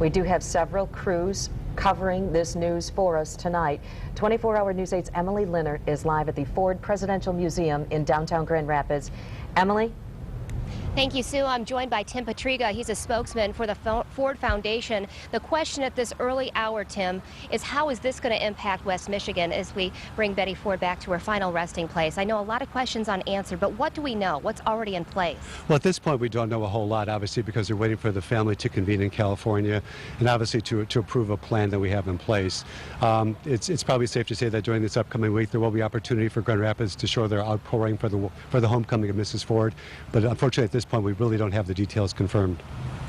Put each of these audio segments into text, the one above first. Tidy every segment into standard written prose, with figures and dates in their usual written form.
We do have several crews covering this news for us tonight. 24-hour News 8's Emily Linnert is live at the Ford Presidential Museum in downtown Grand Rapids. Emily? Thank you, Sue. I'm joined by Tim Pietryga. He's a spokesman for the Ford Foundation. The question at this early hour, Tim, is how is this going to impact West Michigan as we bring Betty Ford back to her final resting place? I know a lot of questions unanswered, but what do we know? What's already in place? Well, at this point, we don't know a whole lot, obviously, because they're waiting for the family to convene in California and obviously to approve a plan that we have in place. It's probably safe to say that during this upcoming week, there will be opportunity for Grand Rapids to show their outpouring for the homecoming of Mrs. Ford. But unfortunately, at this point, we really don't have the details confirmed.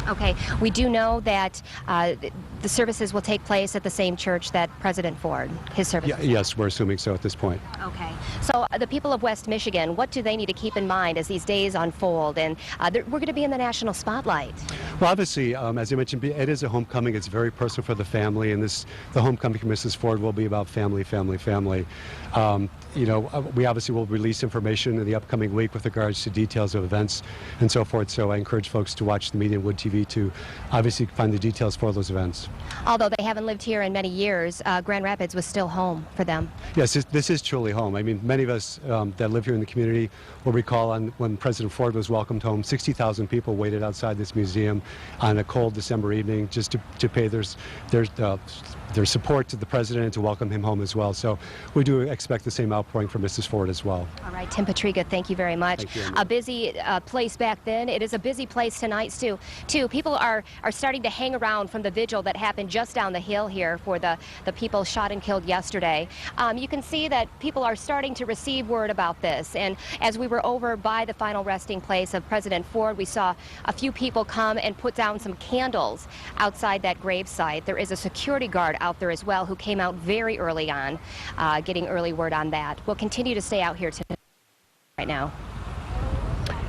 Okay. We do know that the services will take place at the same church that President Ford, his services. Yes, we're assuming so at this point. Okay. So the people of West Michigan, what do they need to keep in mind as these days unfold? And we're going to be in the national spotlight. Well, obviously, as you mentioned, it is a homecoming. It's very personal for the family, and the homecoming for Mrs. Ford will be about family, family, family. We obviously will release information in the upcoming week with regards to details of events and so forth. So I encourage folks to watch the media and Wood TV to obviously find the details for those events. Although they haven't lived here in many years, Grand Rapids was still home for them. Yes, this is truly home. I mean, many of us that live here in the community will recall when President Ford was welcomed home, 60,000 people waited outside this museum on a cold December evening just to pay their support to the president and to welcome him home as well. So we do expect the same outpouring for Mrs. Ford as well. All right, Tim Pietryga, thank you very much. Thank you, a busy place back then. It is a busy place tonight, too. People are starting to hang around from the vigil that happened just down the hill here for the people shot and killed yesterday. You can see that people are starting to receive word about this. And as we were over by the final resting place of President Ford, we saw a few people come and put down some candles outside that gravesite. There is a security guard out there as well who came out very early on, getting early word on that. We'll continue to stay out here tonight right now.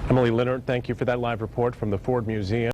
Emily Linnert, thank you for that live report from the Ford Museum.